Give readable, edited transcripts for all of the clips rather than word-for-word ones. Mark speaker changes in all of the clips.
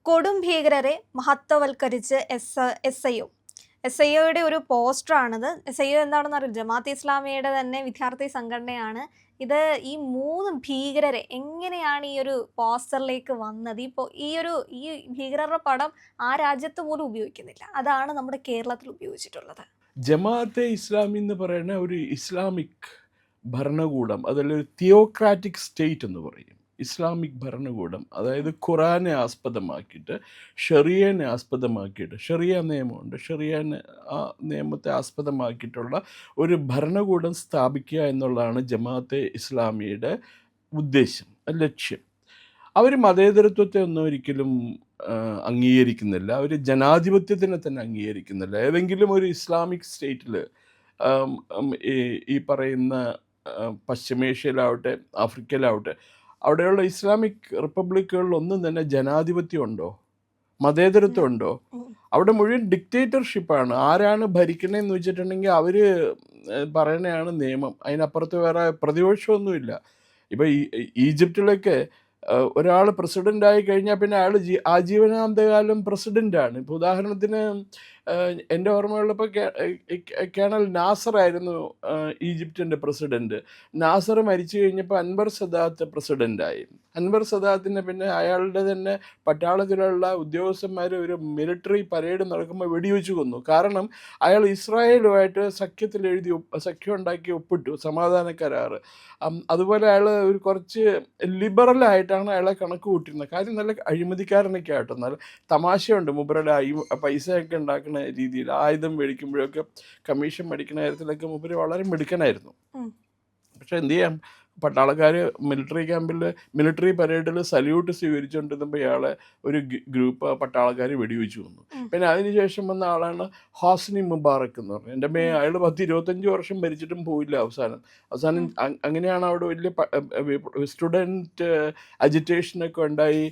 Speaker 1: കൊടും ഭീകരരെ മഹത്വവൽക്കരിച്ച് S I ഒയുടെ ഒരു പോസ്റ്ററാണിത്. എസ് ഐ ഒ എന്താണെന്ന് അറിയില്ല, ജമാഅത്തെ ഇസ്ലാമിയുടെ തന്നെ വിദ്യാർത്ഥി സംഘടനയാണ്. ഇത് ഈ 3 ഭീകരരെ എങ്ങനെയാണ് ഈ ഒരു പോസ്റ്ററിലേക്ക് വന്നത്? ഈ ഭീകരരുടെ പടം ആ രാജ്യത്ത് പോലും ഉപയോഗിക്കുന്നില്ല. അതാണ് നമ്മുടെ കേരളത്തിൽ ഉപയോഗിച്ചിട്ടുള്ളത്.
Speaker 2: ജമാഅത്തെ ഇസ്ലാമി എന്ന് പറയുന്ന ഒരു ഇസ്ലാമിക് ഭരണകൂടം, അതിലൊരു തിയോക്രാറ്റിക് സ്റ്റേറ്റ് എന്ന് പറയും. ഇസ്ലാമിക് ഭരണകൂടം, അതായത് ഖുറാനെ ആസ്പദമാക്കിയിട്ട് ഷെറിയനെ ആസ്പദമാക്കിയിട്ട്, ഷെറിയ നിയമമുണ്ട്, ആ നിയമത്തെ ആസ്പദമാക്കിയിട്ടുള്ള ഒരു ഭരണകൂടം സ്ഥാപിക്കുക എന്നുള്ളതാണ് ജമാഅത്തെ ഇസ്ലാമിയുടെ ഉദ്ദേശം, ലക്ഷ്യം. അവർ മതേതരത്വത്തെ ഒന്നും ഒരിക്കലും അംഗീകരിക്കുന്നില്ല. അവർ ജനാധിപത്യത്തിനെ തന്നെ അംഗീകരിക്കുന്നില്ല. ഏതെങ്കിലും ഒരു ഇസ്ലാമിക് സ്റ്റേറ്റിൽ, ഈ പറയുന്ന പശ്ചിമേഷ്യയിലാവട്ടെ ആഫ്രിക്കയിലാവട്ടെ, അവിടെയുള്ള ഇസ്ലാമിക് റിപ്പബ്ലിക്കുകളിലൊന്നും തന്നെ ജനാധിപത്യം ഉണ്ടോ, മതേതരത്വം ഉണ്ടോ? അവിടെ മുഴുവൻ ഡിക്റ്റേറ്റർഷിപ്പാണ്. ആരാണ് ഭരിക്കണേന്ന് വെച്ചിട്ടുണ്ടെങ്കിൽ അവർ പറയണതാണ് നിയമം. അതിനപ്പുറത്ത് വേറെ പ്രതിപക്ഷമൊന്നുമില്ല. ഇപ്പം ഈജിപ്തിലൊക്കെ ഒരാൾ പ്രസിഡൻ്റായി കഴിഞ്ഞാൽ പിന്നെ അയാൾ ആജീവനാന്തകാലം പ്രസിഡൻ്റാണ്. ഇപ്പോൾ ഉദാഹരണത്തിന് എൻ്റെ ഓർമ്മയുള്ളപ്പോൾ കേണൽ നാസർ ആയിരുന്നു ഈജിപ്തിൻ്റെ പ്രസിഡൻറ്റ്. നാസർ മരിച്ചു കഴിഞ്ഞപ്പോൾ അൻവർ സദാത്ത് പ്രസിഡൻ്റായി. അൻവർ സദാത്തിനെ പിന്നെ അയാളുടെ തന്നെ പട്ടാളത്തിലുള്ള ഉദ്യോഗസ്ഥന്മാർ ഒരു മിലിറ്ററി പരേഡ് നടക്കുമ്പോൾ വെടിവെച്ച് കൊന്നു. കാരണം അയാൾ ഇസ്രായേലുമായിട്ട് സഖ്യം ഉണ്ടാക്കി ഒപ്പിട്ടു സമാധാന കരാറ്. അതുപോലെ അയാൾ ഒരു കുറച്ച് ലിബറലായിട്ടാണ് അയാളെ കണക്ക് കൂട്ടിയിരുന്നത്. കാര്യം നല്ല അഴിമതിക്കാരനൊക്കെ ആയിട്ടോ, നല്ല തമാശയുണ്ട്. മൂപ്പരുടെ പൈസയൊക്കെ ഉണ്ടാക്കുന്ന രീതിയിൽ ആയുധം മേടിക്കുമ്പോഴൊക്കെ കമ്മീഷൻ മേടിക്കുന്ന കാര്യത്തിലൊക്കെ മൂപ്പര് വളരെ മിടുക്കനായിരുന്നു. പക്ഷെ എന്ത് ചെയ്യാം, പട്ടാളക്കാർ മിലിറ്ററി ക്യാമ്പിൽ മിലിറ്ററി പരേഡിൽ സല്യൂട്ട് സ്വീകരിച്ചുകൊണ്ടിരുന്നപ്പോൾ ഇയാളെ ഒരു ഗ്രൂപ്പ് പട്ടാളക്കാർ വെടിവെച്ച് കൊന്നു. പിന്നെ അതിനുശേഷം വന്ന ആളാണ് ഹോസ്നി മുബാറക്ക് എന്ന് പറഞ്ഞത്. എൻ്റെ അയാൾ 10-25 വർഷം ഭരിച്ചിട്ടും പോയില്ല. അവസാനം അങ്ങനെയാണ് അവിടെ വലിയ സ്റ്റുഡൻറ്റ് അജിറ്റേഷനൊക്കെ ഉണ്ടായി.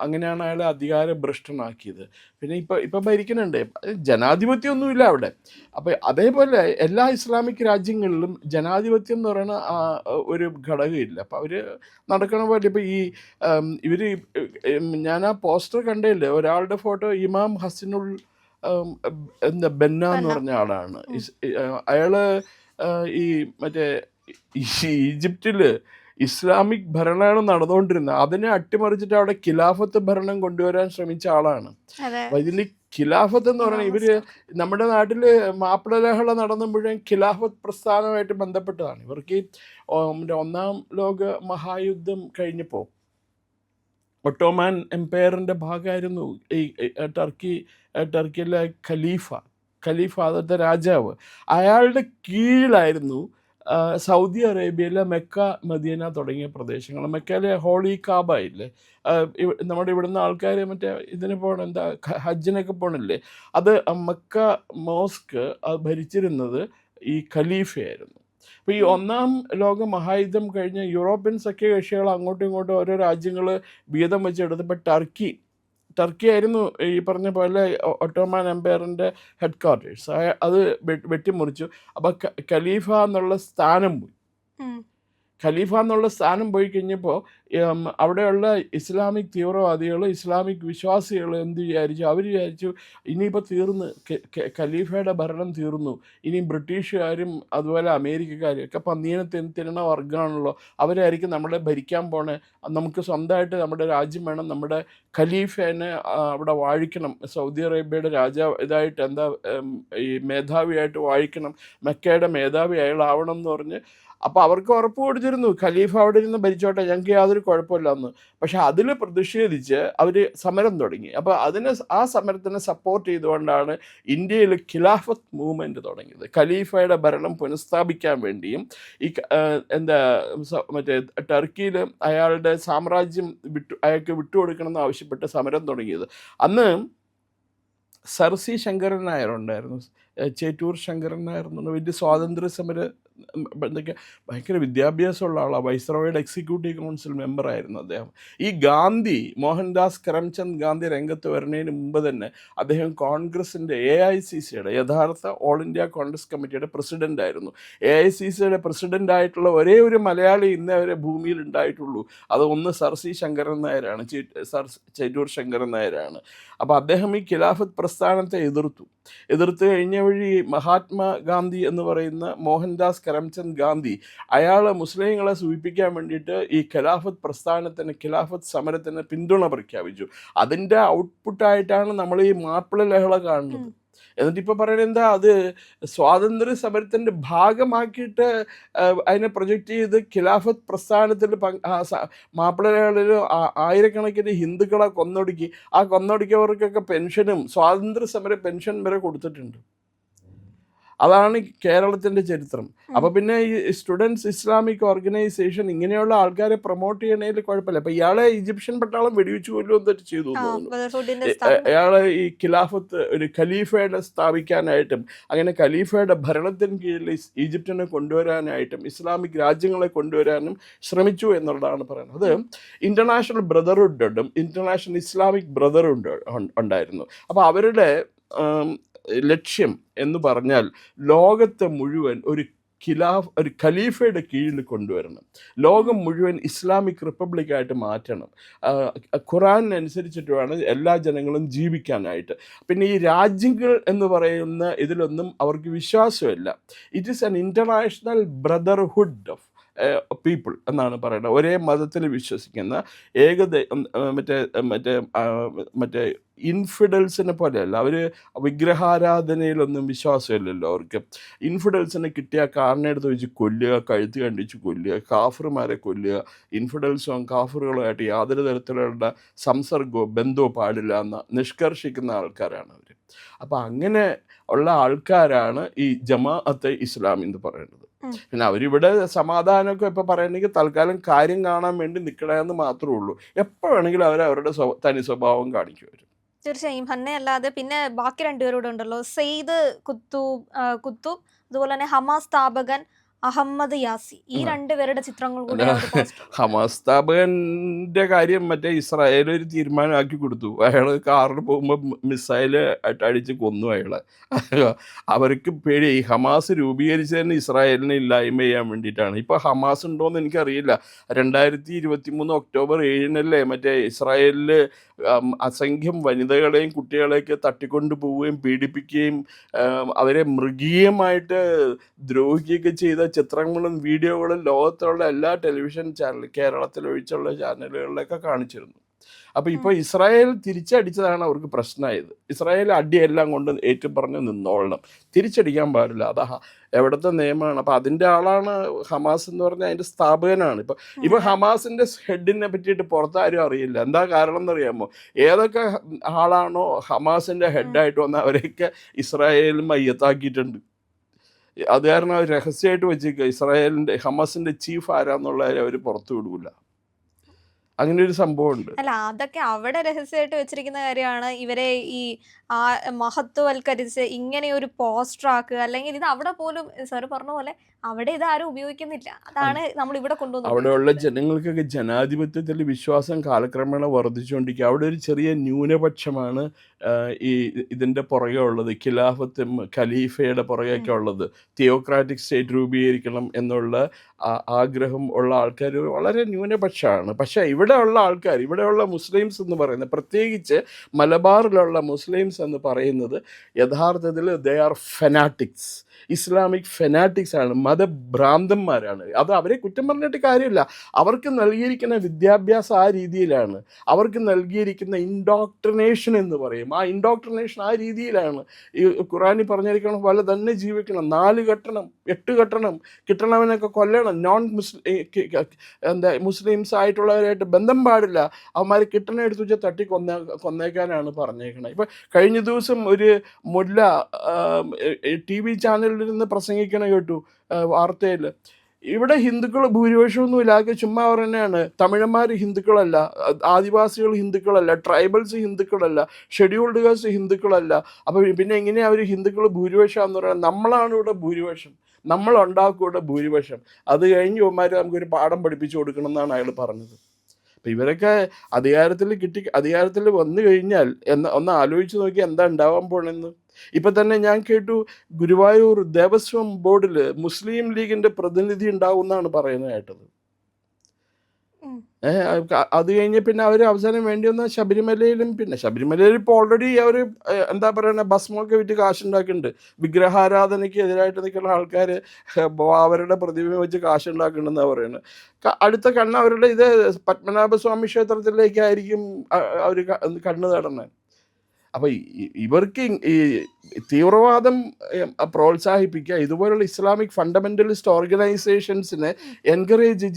Speaker 2: അങ്ങനെയാണ് അയാളെ അധികാരഭ്രഷ്ടനാക്കിയത്. പിന്നെ ഇപ്പം ഭരിക്കുന്നുണ്ട്. ജനാധിപത്യമൊന്നുമില്ല അവിടെ. അപ്പം അതേപോലെ എല്ലാ ഇസ്ലാമിക് രാജ്യങ്ങളിലും ജനാധിപത്യം എന്ന് പറയുന്ന ഒരു ഘടകമില്ല. അപ്പം അവർ നടക്കണ പോലെ ഇപ്പം ഇവർ ഞാൻ ആ പോസ്റ്റർ കണ്ടില്ലേ, ഒരാളുടെ ഫോട്ടോ ഇമാം ഹസനുൽ ബെന്ന എന്ന് പറഞ്ഞ ആളാണ്. അയാള് ഈ മറ്റേ ഈജിപ്തിൽ ഇസ്ലാമിക് ഭരണമാണ് നടന്നുകൊണ്ടിരുന്നത്. അതിനെ അട്ടിമറിച്ചിട്ട് അവിടെ ഖിലാഫത്ത് ഭരണം കൊണ്ടുവരാൻ ശ്രമിച്ച ആളാണ്. അപ്പൊ ഇതിൽ ഖിലാഫത്ത് എന്ന് പറയുന്നത്, ഇവര് നമ്മുടെ നാട്ടിൽ മാപ്പിളലഹള നടന്ന മുഴുവൻ ഖിലാഫത്ത് പ്രസ്ഥാനമായിട്ട് ബന്ധപ്പെട്ടതാണ്. ഇവർക്ക് ഒന്നാം ലോക മഹായുദ്ധം കഴിഞ്ഞപ്പോൾ ഒട്ടോമാൻ എംപയറിൻ്റെ ഭാഗമായിരുന്നു ഈ ടർക്കിയിലെ ഖലീഫ അന്നത്തെ രാജാവ്. അയാളുടെ കീഴിലായിരുന്നു സൗദി അറേബ്യയിലെ മെക്ക, മദീന തുടങ്ങിയ പ്രദേശങ്ങൾ. മെക്കയിലെ ഹോളി കാബ ഇല്ലേ, നമ്മുടെ ഇവിടുന്ന് ആൾക്കാർ മറ്റേ ഇതിന് പോകണം, എന്താ ഹജ്ജിനൊക്കെ പോകണില്ലേ, അത് മക്ക മോസ്ക് ഭരിച്ചിരുന്നത് ഈ ഖലീഫയായിരുന്നു. അപ്പോൾ ഈ ഒന്നാം ലോക മഹായുദ്ധം കഴിഞ്ഞ് യൂറോപ്യൻ സഖ്യകക്ഷികൾ അങ്ങോട്ടും ഇങ്ങോട്ടും ഓരോ രാജ്യങ്ങൾ വീതം വെച്ചെടുത്തപ്പോൾ ടർക്കി ആയിരുന്നു ഈ പറഞ്ഞ പോലെ ഒട്ടോമാൻ എംപയറിൻ്റെ ഹെഡ് ക്വാർട്ടേഴ്സ്. അത് വെട്ടിമുറിച്ചു. അപ്പോൾ ഖലീഫ എന്നുള്ള സ്ഥാനം പോയി കഴിഞ്ഞപ്പോൾ അവിടെയുള്ള ഇസ്ലാമിക് തീവ്രവാദികൾ, ഇസ്ലാമിക് വിശ്വാസികൾ എന്ത് വിചാരിച്ചു? അവർ വിചാരിച്ചു ഇനിയിപ്പോൾ തീർന്ന്, ഖലീഫയുടെ ഭരണം തീർന്നു, ഇനി ബ്രിട്ടീഷുകാരും അതുപോലെ അമേരിക്കക്കാരും ഒക്കെ പന്നീനെ തിന്നണ വർഗ്ഗമാണല്ലോ, അവരായിരിക്കും നമ്മളെ ഭരിക്കാൻ പോണേ, നമുക്ക് സ്വന്തമായിട്ട് നമ്മുടെ രാജ്യം വേണം, നമ്മുടെ ഖലീഫേനെ അവിടെ വാഴിക്കണം, സൗദി അറേബ്യയുടെ ഇതായിട്ട് ഈ മേധാവിയായിട്ട് വാഴിക്കണം, മെക്കയുടെ മേധാവി അയാളാവണം എന്ന് പറഞ്ഞ്. അപ്പോൾ അവർക്ക് ഉറപ്പ് കൊടുത്തിരുന്നു ഖലീഫ അവിടെ ഇരുന്ന് ഭരിച്ചോട്ടെ, ഞങ്ങൾക്ക് യാതൊരു കുഴപ്പമില്ല എന്ന്. പക്ഷെ അതിൽ പ്രതിഷേധിച്ച് അവർ സമരം തുടങ്ങി. അപ്പോൾ ആ സമരത്തിനെ സപ്പോർട്ട് ചെയ്തുകൊണ്ടാണ് ഇന്ത്യയിൽ ഖിലാഫത്ത് മൂവ്മെൻറ്റ് തുടങ്ങിയത്. ഖലീഫയുടെ ഭരണം പുനഃസ്ഥാപിക്കാൻ വേണ്ടിയും ഈ മറ്റേ ടർക്കിയിൽ അയാളുടെ സാമ്രാജ്യം അയാൾക്ക് വിട്ടുകൊടുക്കണമെന്ന് ആവശ്യപ്പെട്ട് സമരം തുടങ്ങിയത്. അന്ന് സർ സി ശങ്കരൻ നായർ ഉണ്ടായിരുന്നു, ചേറ്റൂർ ശങ്കരൻ നായർ എന്ന് പറഞ്ഞ വലിയ സ്വാതന്ത്ര്യ സമര എന്തൊക്കെ ഭയങ്കര വിദ്യാഭ്യാസമുള്ള ആളാണ്. വൈസ്രോയുടെ എക്സിക്യൂട്ടീവ് കൗൺസിൽ മെമ്പറായിരുന്നു അദ്ദേഹം. ഈ ഗാന്ധി, മോഹൻദാസ് കരംചന്ദ് ഗാന്ധി രംഗത്ത് വരുന്നതിന് മുമ്പ് തന്നെ അദ്ദേഹം കോൺഗ്രസിൻ്റെ AICCയുടെ യഥാർത്ഥ ഓൾ ഇന്ത്യ കോൺഗ്രസ് കമ്മിറ്റിയുടെ പ്രസിഡൻ്റ് ആയിരുന്നു. AICCയുടെ പ്രസിഡൻ്റ് ആയിട്ടുള്ള ഒരേ ഒരു മലയാളി ഇന്നേ വരെ ഭൂമിയിൽ ഉണ്ടായിട്ടുള്ളൂ. അത് ഒന്ന് സർ C ശങ്കരൻ നായരാണ്, ചേറ്റൂർ ശങ്കരൻ നായരാണ്. അപ്പോൾ അദ്ദേഹം ഈ ഖിലാഫത്ത് പ്രസ്ഥാനത്തെ എതിർത്ത് കഴിഞ്ഞ വഴി മഹാത്മാഗാന്ധി എന്ന് പറയുന്ന മോഹൻദാസ് കരംചന്ദ് ഗാന്ധി അയാൾ മുസ്ലിങ്ങളെ സൂചിപ്പിക്കാൻ വേണ്ടിയിട്ട് ഈ ഖിലാഫത്ത് സമരത്തിന് പിന്തുണ പ്രഖ്യാപിച്ചു. അതിൻ്റെ ഔട്ട്പുട്ടായിട്ടാണ് നമ്മൾ ഈ മാപ്പിള ലഹള കാണുന്നത്. എന്നിട്ടിപ്പോൾ പറയുന്നത് എന്താ, അത് സ്വാതന്ത്ര്യ സമരത്തിൻ്റെ ഭാഗമാക്കിയിട്ട് അതിനെ പ്രൊജക്റ്റ് ചെയ്ത് ഖിലാഫത്ത് പ്രസ്ഥാനത്തിൽ മാപ്പിള ലഹളയിൽ ആയിരക്കണക്കിന് ഹിന്ദുക്കളെ കൊന്നൊടുക്കി. ആ കൊന്നൊടുക്കിയവർക്കൊക്കെ പെൻഷനും സ്വാതന്ത്ര്യ സമര പെൻഷൻ വരെ കൊടുത്തിട്ടുണ്ട്. അതാണ് കേരളത്തിൻ്റെ ചരിത്രം. അപ്പോൾ പിന്നെ ഈ സ്റ്റുഡൻസ് ഇസ്ലാമിക് ഓർഗനൈസേഷൻ ഇങ്ങനെയുള്ള ആൾക്കാരെ പ്രൊമോട്ട് ചെയ്യണതിൽ കുഴപ്പമില്ല. അപ്പോൾ ഇയാളെ ഈജിപ്ഷ്യൻ പട്ടാളം വെടിവെച്ച് കൊല്ലുകയും തെറ്റ് ചെയ്തു തോന്നുന്നു. അയാളെ ഈ ഖിലാഫത്ത് ഒരു ഖലീഫയുടെ സ്ഥാപിക്കാനായിട്ടും അങ്ങനെ ഖലീഫയുടെ ഭരണത്തിന് കീഴിൽ ഈജിപ്തിനെ കൊണ്ടുവരാനായിട്ടും ഇസ്ലാമിക് രാജ്യങ്ങളെ കൊണ്ടുവരാനും ശ്രമിച്ചു എന്നുള്ളതാണ് പറയുന്നത്. അത് ഇൻ്റർനാഷണൽ ബ്രദർഹുഡും ഇൻ്റർനാഷണൽ ഇസ്ലാമിക് ബ്രദർഹുഡ് ഉണ്ടായിരുന്നു. അപ്പോൾ അവരുടെ ലക്ഷ്യം എന്ന് പറഞ്ഞാൽ ലോകത്തെ മുഴുവൻ ഒരു ഖലീഫയുടെ കീഴിൽ കൊണ്ടുവരണം, ലോകം മുഴുവൻ ഇസ്ലാമിക് റിപ്പബ്ലിക്കായിട്ട് മാറ്റണം, ഖുറാനനുസരിച്ചിട്ട് വേണം എല്ലാ ജനങ്ങളും ജീവിക്കാനായിട്ട്. പിന്നെ ഈ രാജ്യങ്ങൾ എന്ന് പറയുന്ന ഇതിലൊന്നും അവർക്ക് വിശ്വാസമില്ല. It is an international brotherhood of people എന്നാണ് പറയുന്നത്. ഒരേ മതത്തിൽ വിശ്വസിക്കുന്ന മറ്റേ ഇൻഫിഡൽസിനെ പോലെയല്ല. അവർ വിഗ്രഹാരാധനയിലൊന്നും വിശ്വാസമില്ലല്ലോ അവർക്ക്. ഇൻഫിഡൽസിനെ കിട്ടിയ കാറിനെടുത്ത് വെച്ച് കൊല്ലുക, കഴുത്ത് കണ്ടിച്ച് കൊല്ലുക, കാഫറുമാരെ കൊല്ലുക. ഇൻഫിഡൽസും കാഫറുകളുമായിട്ട് യാതൊരു തരത്തിലുള്ള സംസർഗമോ ബന്ധമോ പാടില്ല എന്ന് നിഷ്കർഷിക്കുന്ന ആൾക്കാരാണ് അവർ. അപ്പോൾ അങ്ങനെ ഉള്ള ആൾക്കാരാണ് ഈ ജമാഅത്തെ ഇസ്ലാമി എന്ന് പറയുന്നത്. പിന്നെ അവരിവിടെ സമാധാനമൊക്കെ ഇപ്പോൾ പറയണമെങ്കിൽ തൽക്കാലം കാര്യം കാണാൻ വേണ്ടി നിൽക്കണമെന്ന് മാത്രമേ ഉള്ളൂ. എപ്പോൾ വേണമെങ്കിലും അവരുടെ തനി സ്വഭാവം കാണിക്കും അവർ.
Speaker 1: തീർച്ചയായും. ഹന്നെ അല്ലാതെ പിന്നെ ബാക്കി രണ്ടുപേരോട് ഉണ്ടല്ലോ, സെയ്ദ് കുത്തൂബ്, അതുപോലെ തന്നെ ഹമാസ് സ്ഥാപകൻ അഹമ്മദ് യാസി. ഈ രണ്ടുപേരുടെ ചിത്രങ്ങൾ കൂടി
Speaker 2: ഹമാസ് സ്ഥാപകന്റെ കാര്യം മറ്റേ ഇസ്രായേൽ ഒരു തീരുമാനമാക്കി കൊടുത്തു. അയാൾ കാറിൽ പോകുമ്പോൾ മിസൈല് അടിച്ച് കൊന്നു അയാളെ. അവർക്ക് പേടി. ഈ ഹമാസ് രൂപീകരിച്ചതിന് ഇസ്രായേലിനെ ഇല്ലായ്മ ചെയ്യാൻ വേണ്ടിയിട്ടാണ്. ഇപ്പോൾ ഹമാസ് ഉണ്ടോയെന്ന് എനിക്കറിയില്ല. 2023 ഒക്ടോബർ 7 മറ്റേ ഇസ്രായേലിൽ അസംഖ്യം വനിതകളെയും കുട്ടികളെയൊക്കെ തട്ടിക്കൊണ്ടു പോവുകയും പീഡിപ്പിക്കുകയും അവരെ മൃഗീയമായിട്ട് ദ്രോഹിക്കുകയൊക്കെ ചെയ്ത ചിത്രങ്ങളും വീഡിയോകളും ലോകത്തുള്ള എല്ലാ ടെലിവിഷൻ ചാനൽ, കേരളത്തിലൊഴിച്ചുള്ള ചാനലുകളിലൊക്കെ കാണിച്ചിരുന്നു. അപ്പോൾ ഇപ്പോൾ ഇസ്രായേൽ തിരിച്ചടിച്ചതാണ് അവർക്ക് പ്രശ്നമായത്. ഇസ്രായേൽ അടിയെല്ലാം കൊണ്ട് ഏറ്റുപറഞ്ഞ് നിന്നോളണം, തിരിച്ചടിക്കാൻ പാടില്ല. അതാ എവിടുത്തെ നിയമമാണ്. അപ്പോൾ അതിൻ്റെ ആളാണ് ഹമാസ് എന്ന് പറഞ്ഞാൽ അതിൻ്റെ സ്ഥാപകനാണ്. ഇപ്പോൾ ഹമാസിൻ്റെ ഹെഡിനെ പറ്റിയിട്ട് പുറത്താരും അറിയില്ല. എന്താ കാരണം എന്നറിയാമോ? ഏതൊക്കെ ആളാണോ ഹമാസിൻ്റെ ഹെഡായിട്ട് വന്ന അവരെയൊക്കെ ഇസ്രായേൽ മയ്യത്താക്കിയിട്ടുണ്ട്. അത് കാരണം അവർ രഹസ്യമായിട്ട് വെച്ചിരിക്കുക. ഇസ്രായേലിൻ്റെ ഹമാസിൻ്റെ ചീഫ് ആരാന്നുള്ളത് അവർ പുറത്തു വിടൂല. അങ്ങനെ ഒരു സംഭവമുണ്ട്.
Speaker 1: അല്ല, അതൊക്കെ അവിടെ രഹസ്യമായിട്ട് വെച്ചിരിക്കുന്ന കാര്യമാണ്. ഇവരെ ഈ മഹത്വവൽക്കരിച്ച് ഇങ്ങനെ ഒരു പോസ്റ്റർ ആക്കുക, അല്ലെങ്കിൽ ഇത് അവിടെ പോലും സാറ് പറഞ്ഞ പോലെ അവിടെ ഇത് ആരും ഉപയോഗിക്കുന്നില്ല. അതാണ് നമ്മൾ ഇവിടെ കൊണ്ടുവന്നത്.
Speaker 2: അവിടെയുള്ള ജനങ്ങൾക്കൊക്കെ ജനാധിപത്യത്തിൽ വിശ്വാസം കാലക്രമേണ വർദ്ധിച്ചുകൊണ്ടിരിക്കുക. അവിടെ ഒരു ചെറിയ ന്യൂനപക്ഷമാണ് ഈ ഇതിൻ്റെ പുറകെ ഉള്ളത്. ഖിലാഫത്തും ഖലീഫയുടെ പുറകെയൊക്കെ ഉള്ളത്. തിയോക്രാറ്റിക് സ്റ്റേറ്റ് രൂപീകരിക്കണം എന്നുള്ള ആഗ്രഹം ഉള്ള ആൾക്കാർ വളരെ ന്യൂനപക്ഷമാണ്. പക്ഷേ ഇവിടെയുള്ള ആൾക്കാർ, ഇവിടെയുള്ള മുസ്ലിംസ് എന്ന് പറയുന്നത്, പ്രത്യേകിച്ച് മലബാറിലുള്ള മുസ്ലിംസ് എന്ന് പറയുന്നത് യഥാർത്ഥത്തിൽ ദേ ആർ ഫെനാറ്റിക്സ്, ഇസ്ലാമിക് ഫെനാറ്റിക്സ് ആണ്, മതഭ്രാന്തന്മാരാണ്. അത് അവരെ കുറ്റം പറഞ്ഞിട്ട് കാര്യമില്ല. അവർക്ക് നൽകിയിരിക്കുന്ന വിദ്യാഭ്യാസം ആ രീതിയിലാണ്. അവർക്ക് നൽകിയിരിക്കുന്ന ഇൻഡോക്ട്രിനേഷൻ എന്ന് പറയും, ആ ഇൻഡോക്ട്രിനേഷൻ ആ രീതിയിലാണ്. ഈ ഖുറാനിൽ പറഞ്ഞിരിക്കണം പോലെ തന്നെ ജീവിക്കണം, 4 കെട്ടണം, 8 കെട്ടണം, കിട്ടണവനൊക്കെ കൊല്ലണം, മുസ്ലിംസ് ആയിട്ടുള്ളവരായിട്ട് ബന്ധം പാടില്ല, അവന്മാർ കിട്ടണ എടുത്ത് വെച്ചാൽ കൊന്നേക്കാനാണ് പറഞ്ഞേക്കണത്. ഇപ്പം കഴിഞ്ഞ ദിവസം ഒരു മുല്ല TV ചാനലിൽ നിന്ന് പ്രസംഗിക്കണ കേട്ടു വാർത്തയിൽ. ഇവിടെ ഹിന്ദുക്കൾ ഭൂരിപക്ഷമൊന്നുമില്ല. ആകെ ചുമ്മാ പറയുന്നതാണ്. തമിഴന്മാർ ഹിന്ദുക്കളല്ല, ആദിവാസികൾ ഹിന്ദുക്കളല്ല, ട്രൈബൽസ് ഹിന്ദുക്കളല്ല, ഷെഡ്യൂൾഡ് കാസ്റ്റ് ഹിന്ദുക്കളല്ല. അപ്പോൾ പിന്നെ എങ്ങനെയാണ് അവർ ഹിന്ദുക്കൾ ഭൂരിപക്ഷം എന്ന് പറയുന്നത്? നമ്മളാണ് ഇവിടെ ഭൂരിപക്ഷം, നമ്മൾ ഉണ്ടാക്കും ഇവിടെ ഭൂരിപക്ഷം. അത് കഴിഞ്ഞ് ഇവന്മാർ നമുക്കൊരു പാഠം പഠിപ്പിച്ചു കൊടുക്കണം എന്നാണ് അയാൾ പറഞ്ഞത്. അപ്പം ഇവരൊക്കെ അധികാരത്തിൽ വന്നു കഴിഞ്ഞാൽ ഒന്ന് ആലോചിച്ച് നോക്കി എന്താ ഉണ്ടാവാൻ പോണെന്ന്. ഇപ്പം തന്നെ ഞാൻ കേട്ടു ഗുരുവായൂർ ദേവസ്വം ബോർഡിൽ മുസ്ലിം ലീഗിൻ്റെ പ്രതിനിധി ഉണ്ടാവും എന്നാണ് പറയുന്നത് കേട്ടത്. അത് കഴിഞ്ഞ് പിന്നെ അവർ അവസാനം വേണ്ടി വന്ന ശബരിമലയിലും, പിന്നെ ശബരിമലയിൽ ഇപ്പോൾ ഓൾറെഡി അവർ എന്താ പറയുക, ഭസ്മമൊക്കെ വിറ്റ് കാശുണ്ടാക്കുന്നുണ്ട്. വിഗ്രഹാരാധനയ്ക്ക് എതിരായിട്ട് നിൽക്കുന്ന ആൾക്കാർ അവരുടെ പ്രതിമ വെച്ച് കാശുണ്ടാക്കുന്നുണ്ടെന്നാണ് പറയുന്നത്. അടുത്ത കണ്ണ് അവരുടെ ഇത് പത്മനാഭസ്വാമി ക്ഷേത്രത്തിലേക്കായിരിക്കും അവർ കണ്ണ് നടന്നത്. അപ്പോൾ ഇവർക്ക് ഈ തീവ്രവാദം പ്രോത്സാഹിപ്പിക്കുക, ഇതുപോലുള്ള ഇസ്ലാമിക് ഫണ്ടമെൻ്റലിസ്റ്റ് ഓർഗനൈസേഷൻസിനെ എൻകറേജ്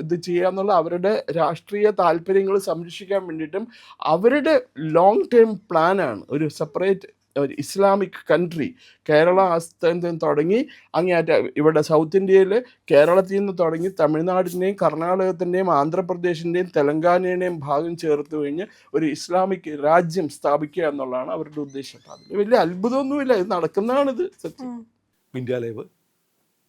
Speaker 2: ഇത് ചെയ്യുക എന്നുള്ള അവരുടെ രാഷ്ട്രീയ താല്പര്യങ്ങൾ സംരക്ഷിക്കാൻ വേണ്ടിയിട്ടും അവരുടെ ലോങ് ടേം പ്ലാനാണ് ഒരു സെപ്പറേറ്റ് ഒരു ഇസ്ലാമിക് കൺട്രി. കേരള ആസ്ഥാനത്ത് തുടങ്ങി അങ്ങേറ്റ ഇവിടെ സൗത്ത് ഇന്ത്യയിൽ കേരളത്തിൽ നിന്ന് തുടങ്ങി തമിഴ്നാടിൻ്റെയും കർണാടകത്തിൻ്റെയും ആന്ധ്രാപ്രദേശിൻ്റെയും തെലങ്കാനയുടെയും ഭാഗം ചേർത്ത് കഴിഞ്ഞ് ഒരു ഇസ്ലാമിക് രാജ്യം സ്ഥാപിക്കുക എന്നുള്ളതാണ് അവരുടെ ഉദ്ദേശം. അതിൽ വലിയ അത്ഭുതമൊന്നുമില്ല, ഇത് നടക്കുന്നതാണിത് സത്യം.
Speaker 3: ഇന്ത്യ ലൈവ്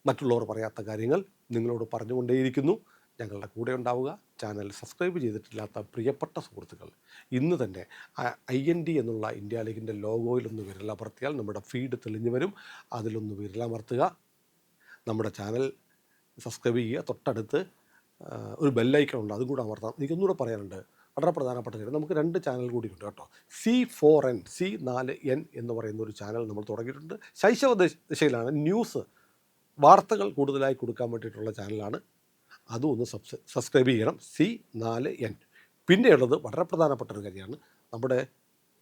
Speaker 3: മറ്റുള്ളവർ പറയാത്ത കാര്യങ്ങൾ നിങ്ങളോട് പറഞ്ഞുകൊണ്ടേയിരിക്കുന്നു. ഞങ്ങളുടെ കൂടെ ഉണ്ടാവുക. ചാനൽ സബ്സ്ക്രൈബ് ചെയ്തിട്ടില്ലാത്ത പ്രിയപ്പെട്ട സുഹൃത്തുക്കൾ ഇന്ന് തന്നെ IND എന്നുള്ള ഇന്ത്യ ലീഗിൻ്റെ ലോഗോയിലൊന്ന് വിരലമർത്തിയാൽ നമ്മുടെ ഫീഡ് തെളിഞ്ഞു വരും. അതിലൊന്ന് വിരലമർത്തുക. നമ്മുടെ ചാനൽ സബ്സ്ക്രൈബ് ചെയ്യുക. തൊട്ടടുത്ത് ഒരു ബെല്ലൈക്കൺ ഉണ്ട്, അതും കൂടെ അമർത്താം. എനിക്കൊന്നുകൂടെ പറയാനുണ്ട്, വളരെ പ്രധാനപ്പെട്ട കാര്യം. നമുക്ക് 2 ചാനൽ കൂടിയുണ്ട് കേട്ടോ. C4N എന്ന് പറയുന്ന ഒരു ചാനൽ നമ്മൾ തുടങ്ങിയിട്ടുണ്ട്. ശൈശവ ദിശയിലാണ്, ന്യൂസ് വാർത്തകൾ കൂടുതലായി കൊടുക്കാൻ വേണ്ടിയിട്ടുള്ള ചാനലാണ്. അതും ഒന്ന് സബ്സ്ക്രൈബ് ചെയ്യണം. C4N. പിന്നെയുള്ളത് വളരെ പ്രധാനപ്പെട്ട ഒരു കാര്യമാണ്, നമ്മുടെ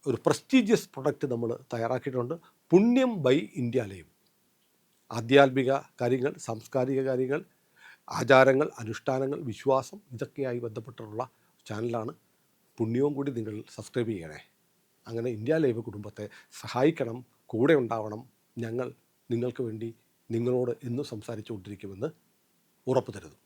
Speaker 3: ഒരു പ്രസ്റ്റീജിയസ് പ്രൊഡക്റ്റ് നമ്മൾ തയ്യാറാക്കിയിട്ടുണ്ട്, പുണ്യം ബൈ ഇന്ത്യ ലൈവ്. ആധ്യാത്മിക കാര്യങ്ങൾ, സാംസ്കാരിക കാര്യങ്ങൾ, ആചാരങ്ങൾ, അനുഷ്ഠാനങ്ങൾ, വിശ്വാസം, ഇതൊക്കെയായി ബന്ധപ്പെട്ടിട്ടുള്ള ചാനലാണ്. പുണ്യവും കൂടി നിങ്ങൾ സബ്സ്ക്രൈബ് ചെയ്യണേ. അങ്ങനെ ഇന്ത്യ ലൈവ് കുടുംബത്തെ സഹായിക്കണം, കൂടെ ഉണ്ടാവണം. ഞങ്ങൾ നിങ്ങൾക്ക് വേണ്ടി നിങ്ങളോട് എന്നും സംസാരിച്ചുകൊണ്ടിരിക്കുമെന്ന് ഉറപ്പ് തരുന്നു.